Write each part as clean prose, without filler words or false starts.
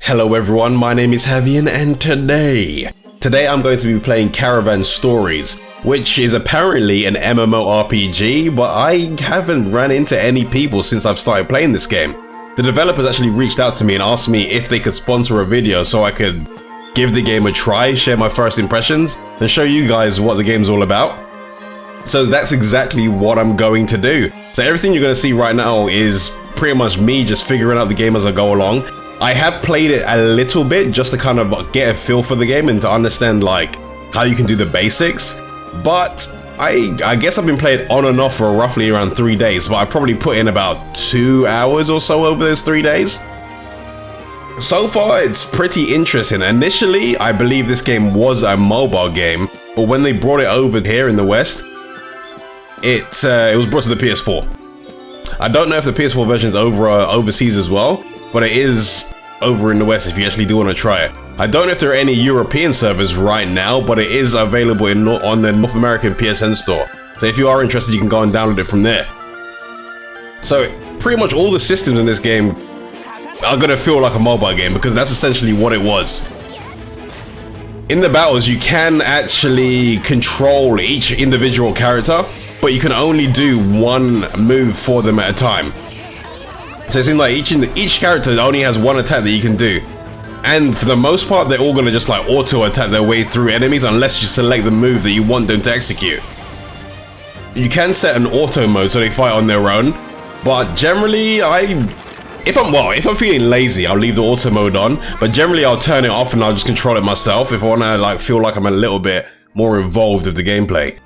Hello everyone, my name is Havian and today I'm going to be playing Caravan Stories, which is apparently an MMORPG, but I haven't ran into any people since I've started playing this game. The developers actually reached out to me and asked me if they could sponsor a video so I could give the game a try, share my first impressions, and show you guys what the game's all about. So that's exactly what I'm going to do. So everything you're going to see right now is pretty much me just figuring out the game as I go along. I have played it a little bit just to kind of get a feel for the game and to understand like how you can do the basics, but I guess I've been playing it on and off for roughly around 3 days, but I've probably put in about 2 hours or so over those 3 days. So far it's pretty interesting. Initially I believe this game was a mobile game, but when they brought it over here in the West, it was brought to the PS4. I don't know if the PS4 version is overseas as well, but it is over in the West if you actually do want to try it. I don't know if there are any European servers right now, but it is available on the North American PSN store. So if you are interested, you can go and download it from there. So pretty much all the systems in this game are going to feel like a mobile game because that's essentially what it was. In the battles, you can actually control each individual character, but you can only do one move for them at a time. So it seems like each character only has one attack that you can do. And for the most part, they're all going to just like auto-attack their way through enemies unless you select the move that you want them to execute. You can set an auto mode so they fight on their own, but generally if I'm feeling lazy, I'll leave the auto mode on, but generally I'll turn it off and I'll just control it myself if I want to like feel like I'm a little bit more involved with the gameplay.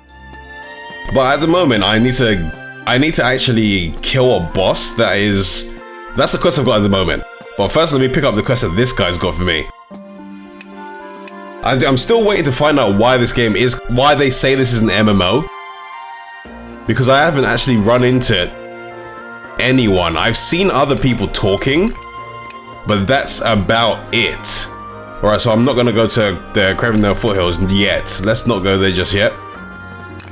But at the moment, I need to actually kill a boss. That's the quest I've got at the moment. But first, let me pick up the quest that this guy's got for me. I'm still waiting to find out why they say this is an MMO. Because I haven't actually run into anyone. I've seen other people talking, but that's about it. Alright, so I'm not gonna go to the Caravan Foothills yet. Let's not go there just yet.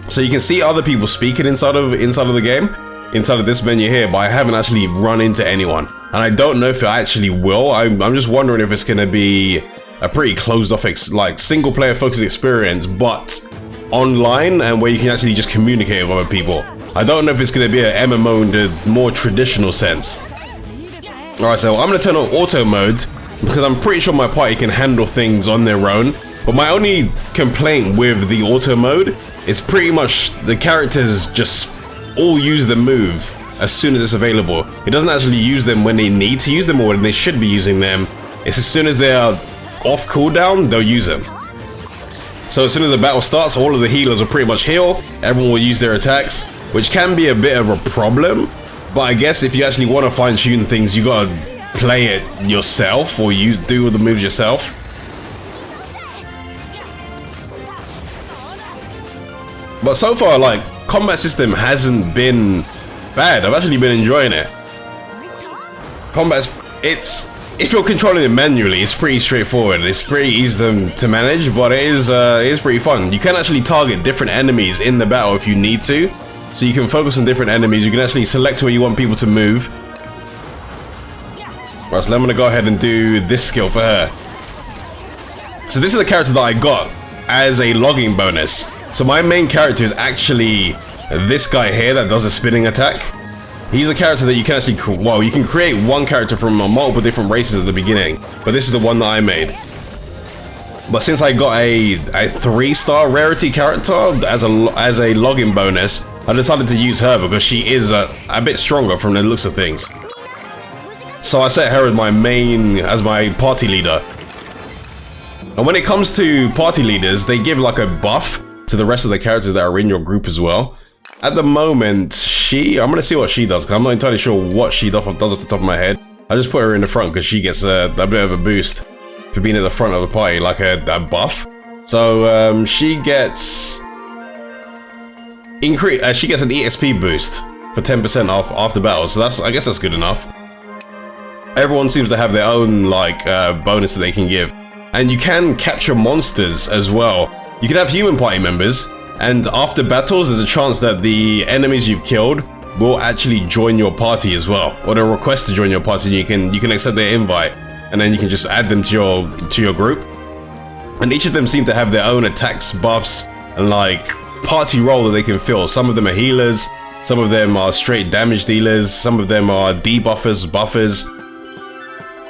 So you can see other people speaking inside of the game, inside of this menu here, but I haven't actually run into anyone. And I don't know if I actually will. I'm just wondering if it's going to be a pretty closed off, like single player focused experience, but online and where you can actually just communicate with other people. I don't know if it's going to be an MMO in the more traditional sense. Alright, so I'm going to turn on auto mode because I'm pretty sure my party can handle things on their own. But my only complaint with the auto mode is pretty much the characters just all use the move as soon as it's available. It doesn't actually use them when they need to use them or when they should be using them. It's as soon as they're off cooldown, they'll use them. So as soon as the battle starts, all of the healers will pretty much heal, everyone will use their attacks, which can be a bit of a problem. But I guess if you actually want to fine tune things, you gotta play it yourself or you do the moves yourself. But so far, like, combat system hasn't been bad. I've actually been enjoying it. If you're controlling it manually, it's pretty straightforward. It's pretty easy to manage, but it is pretty fun. You can actually target different enemies in the battle if you need to. So you can focus on different enemies. You can actually select where you want people to move. Right, so I'm going to go ahead and do this skill for her. So this is the character that I got as a logging bonus. So my main character is actually this guy here that does a spinning attack. He's a character that you can actually, you can create one character from multiple different races at the beginning, but this is the one that I made. But since I got a 3-star rarity character as a login bonus, I decided to use her because she is a bit stronger from the looks of things. So I set her as my party leader. And when it comes to party leaders, they give like a buff to the rest of the characters that are in your group as well. At the moment, I'm gonna see what she does, because I'm not entirely sure what she does off the top of my head. I just put her in the front because she gets a bit of a boost for being at the front of the party, like a buff. So she gets an EXP boost for 10% off after battle. So I guess that's good enough. Everyone seems to have their own like bonus that they can give, and you can capture monsters as well. You can have human party members, and after battles, there's a chance that the enemies you've killed will actually join your party as well, or they'll request to join your party, and you can accept their invite. and then you can just add them to your group. And each of them seem to have their own attacks, buffs, and like party role that they can fill. Some of them are healers, some of them are straight damage dealers, some of them are debuffers, buffers.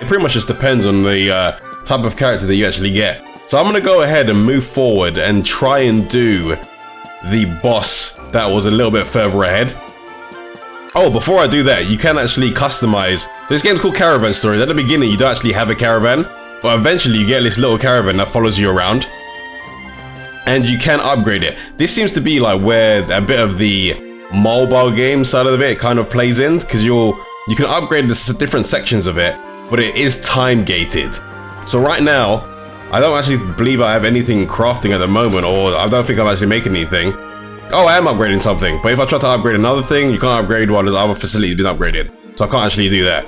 It pretty much just depends on the type of character that you actually get. So I'm gonna go ahead and move forward and try and do the boss that was a little bit further ahead. Oh, before I do that, you can actually customize. So this game's called Caravan Stories. At the beginning, you don't actually have a caravan, but eventually you get this little caravan that follows you around, and you can upgrade it. This seems to be like where a bit of the mobile game side of it kind of plays in, because you can upgrade the different sections of it, but it is time gated. So right now, I don't actually believe I have anything crafting at the moment, or I don't think I'm actually making anything. Oh, I am upgrading something, but if I try to upgrade another thing, you can't upgrade while there's other facilities been upgraded. So I can't actually do that.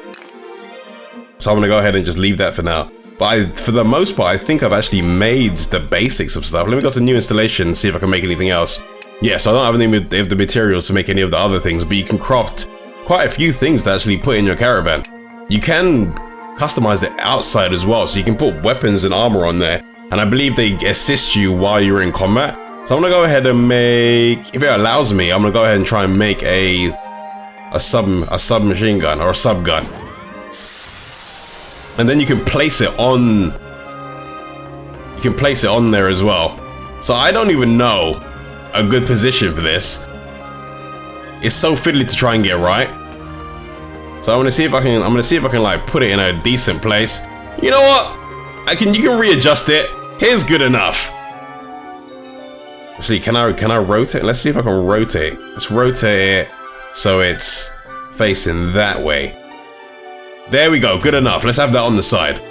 So I'm gonna go ahead and just leave that for now. But for the most part, I think I've actually made the basics of stuff. Let me go to new installation and see if I can make anything else. Yeah, so I don't have any of the materials to make any of the other things, but you can craft quite a few things to actually put in your caravan. You can customize the outside as well, so you can put weapons and armor on there, and I believe they assist you while you're in combat. So I'm gonna go ahead and make, if it allows me, I'm gonna go ahead and try and make a submachine gun or a sub gun, and then you can place it on. You can place it on there as well. So I don't even know a good position for this. It's so fiddly to try and get right. So I'm gonna see if I can like put it in a decent place. You know what? You can readjust it. Here's good enough. Let's see, can I rotate? Let's see if I can rotate. Let's rotate it so it's facing that way. There we go, good enough. Let's have that on the side.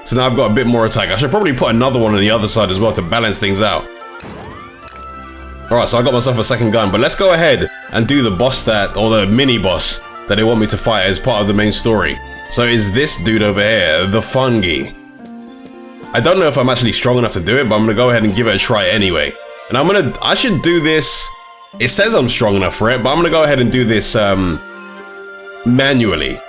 So now I've got a bit more attack. I should probably put another one on the other side as well to balance things out. Alright, so I got myself a second gun, but let's go ahead and do the boss or the mini boss that they want me to fight as part of the main story. So is this dude over here, the fungi. I don't know if I'm actually strong enough to do it, but I'm gonna go ahead and give it a try anyway. And I should do this, it says I'm strong enough for it, but I'm gonna go ahead and do this manually.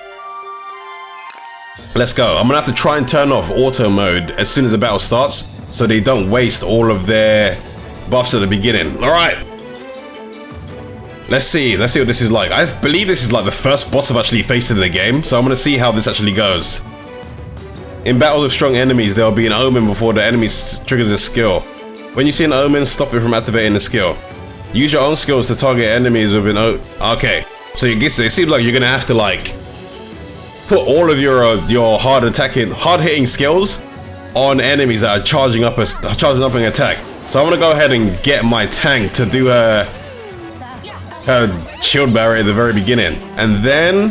Let's go. I'm gonna have to try and turn off auto mode as soon as the battle starts, so they don't waste all of their buffs at the beginning. Alright. Let's see what this is like. I believe this is like the first boss I've actually faced in the game, so I'm gonna see how this actually goes. In battle with strong enemies, there will be an omen before the enemy triggers a skill. When you see an omen, stop it from activating the skill. Use your own skills to target enemies with an okay, so it seems like you're gonna have to like put all of your hard-hitting skills on enemies that are charging up an attack. So I'm gonna go ahead and get my tank to do a shield barrier at the very beginning, and then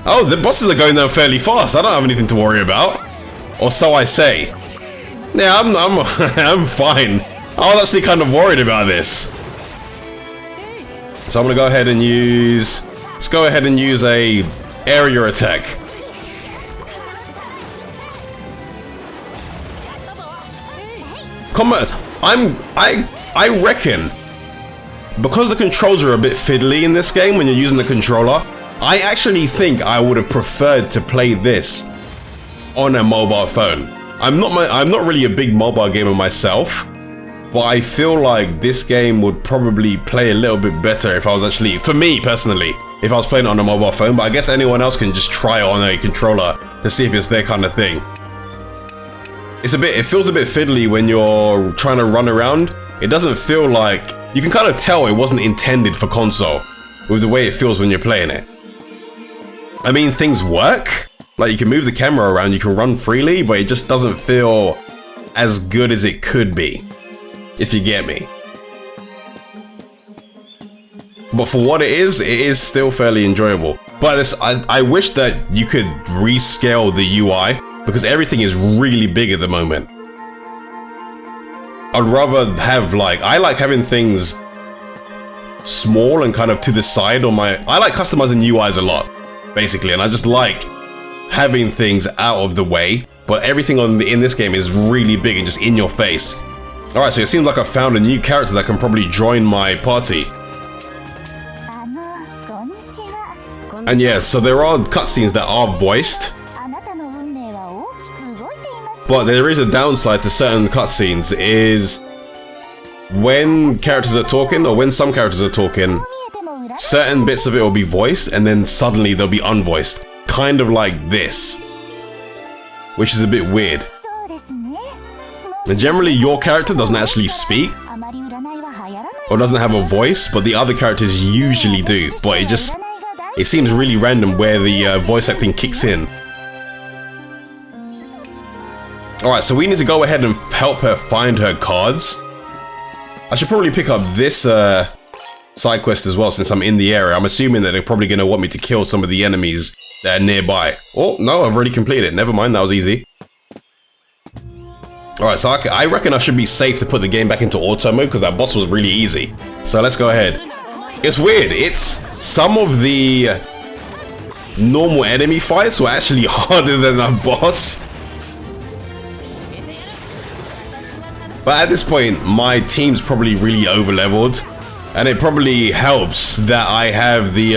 the bosses are going down fairly fast. I don't have anything to worry about, or so I say. Yeah, I'm fine. I was actually kind of worried about this. So I'm gonna go ahead and use. Let's go ahead and use a area attack. Come on, I reckon because the controls are a bit fiddly in this game when you're using the controller, I actually think I would have preferred to play this on a mobile phone. I'm not really a big mobile gamer myself, but I feel like this game would probably play a little bit better if I was actually, for me personally, if I was playing it on a mobile phone, but I guess anyone else can just try it on a controller to see if it's their kind of thing. It feels a bit fiddly when you're trying to run around. It doesn't feel like, you can kind of tell it wasn't intended for console with the way it feels when you're playing it. I mean, things work. Like, you can move the camera around, you can run freely, but it just doesn't feel as good as it could be, if you get me. But for what it is still fairly enjoyable. But I wish that you could rescale the UI, because everything is really big at the moment. I'd rather have I like having things small and kind of to the side on I like customizing UIs a lot, basically, and I just like having things out of the way, but everything in this game is really big and just in your face. Alright, so it seems like I found a new character that can probably join my party. And yeah, so there are cutscenes that are voiced. But there is a downside to certain cutscenes, is when characters are talking, or when some characters are talking, certain bits of it will be voiced and then suddenly they'll be unvoiced. Kind of like this. Which is a bit weird. And generally your character doesn't actually speak, or doesn't have a voice, but the other characters usually do. But it seems really random where the voice acting kicks in. Alright, so we need to go ahead and help her find her cards. I should probably pick up this side quest as well, since I'm in the area. I'm assuming that they're probably going to want me to kill some of the enemies that are nearby. Oh, no, I've already completed it. Never mind, that was easy. Alright, so I reckon I should be safe to put the game back into auto mode, because that boss was really easy. So let's go ahead. It's weird. It's some of the normal enemy fights were actually harder than that boss. But at this point, my team's probably really over-leveled. And it probably helps that I have the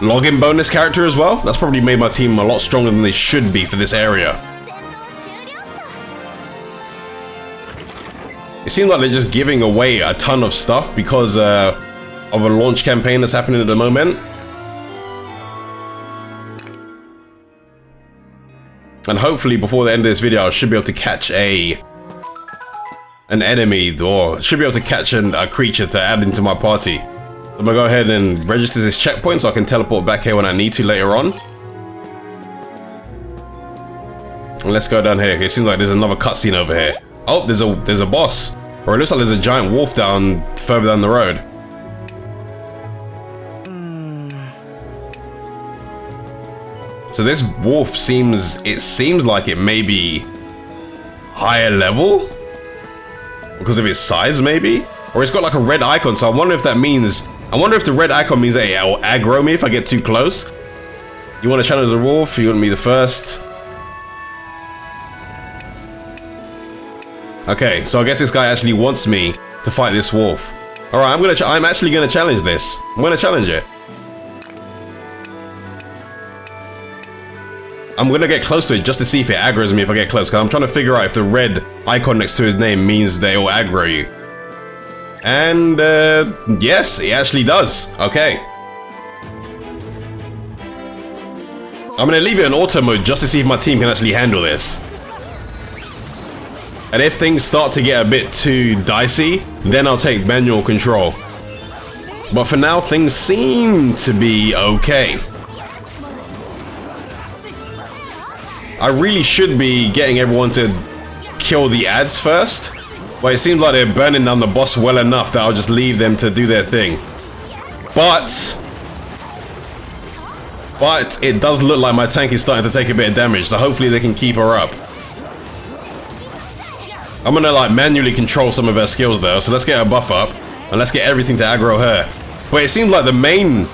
login bonus character as well. That's probably made my team a lot stronger than they should be for this area. It seems like they're just giving away a ton of stuff because of a launch campaign that's happening at the moment. And hopefully before the end of this video, I should be able to catch an enemy, or should be able to catch a creature to add into my party. I'm gonna go ahead and register this checkpoint so I can teleport back here when I need to later on. And let's go down here. It seems like there's another cutscene over here. Oh, there's a boss. Or it looks like there's a giant wolf further down the road. So this wolf seems like it may be higher level because of its size, maybe? Or it's got like a red icon, so I wonder if that means, I wonder if the red icon means that it will aggro me if I get too close. You want to challenge the wolf? You want me the first? Okay, so I guess this guy actually wants me to fight this wolf. Alright, I'm actually gonna challenge this. I'm gonna challenge it. I'm gonna get close to it just to see if it aggroes me if I get close, because I'm trying to figure out if the red icon next to his name means that it will aggro you. And yes, it actually does. Okay. I'm gonna leave it in auto mode just to see if my team can actually handle this. And if things start to get a bit too dicey, then I'll take manual control. But for now, things seem to be okay. I really should be getting everyone to kill the ads first, but it seems like they're burning down the boss well enough that I'll just leave them to do their thing. But it does look like my tank is starting to take a bit of damage, so hopefully they can keep her up. I'm gonna like manually control some of her skills though, so let's get her buff up and let's get everything to aggro her. But it seems like the main,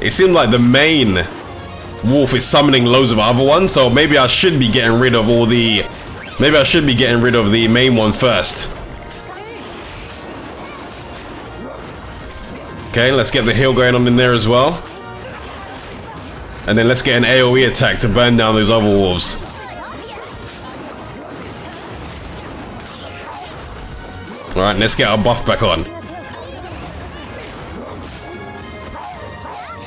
it seems like the main wolf is summoning loads of other ones, so maybe I should be getting rid of all the, maybe I should be getting rid of the main one first. Okay, let's get the heal going on in there as well. And then let's get an AoE attack to burn down those other wolves. Alright, let's get our buff back on.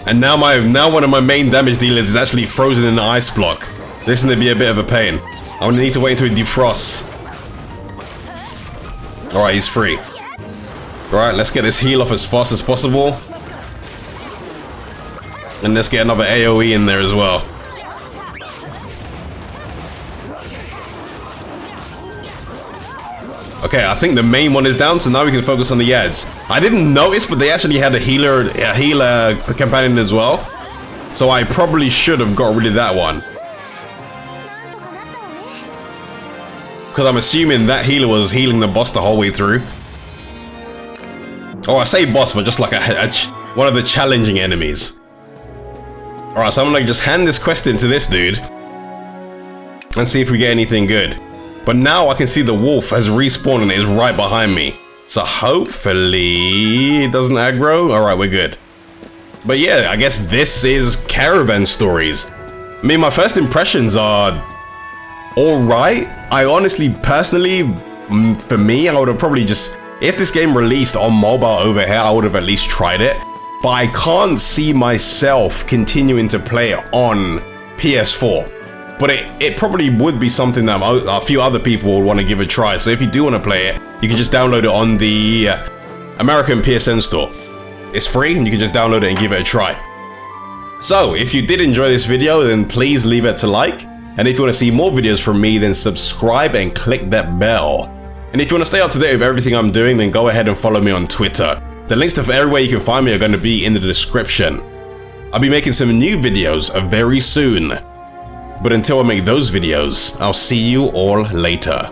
And now one of my main damage dealers is actually frozen in the ice block. This is going to be a bit of a pain. I'm going to need to wait until he defrosts. Alright, he's free. Alright, let's get this heal off as fast as possible. And let's get another AoE in there as well. Okay, I think the main one is down, so now we can focus on the ads. I didn't notice, but they actually had a healer companion as well. So I probably should have got rid of that one. Because I'm assuming that healer was healing the boss the whole way through. Oh, I say boss, but just like one of the challenging enemies. Alright, so I'm gonna just hand this quest in to this dude. And see if we get anything good. But now I can see the wolf has respawned and it is right behind me. So hopefully it doesn't aggro. Alright, we're good. But yeah, I guess this is Caravan Stories. I mean, my first impressions are alright. I honestly, personally, for me, I would have probably just, if this game released on mobile over here, I would have at least tried it. But I can't see myself continuing to play it on PS4. But it probably would be something that a few other people would want to give a try. So if you do want to play it, you can just download it on the American PSN store. It's free and you can just download it and give it a try. So if you did enjoy this video, then please leave it to like. And if you want to see more videos from me, then subscribe and click that bell. And if you want to stay up to date with everything I'm doing, then go ahead and follow me on Twitter. The links to everywhere you can find me are going to be in the description. I'll be making some new videos very soon. But until I make those videos, I'll see you all later.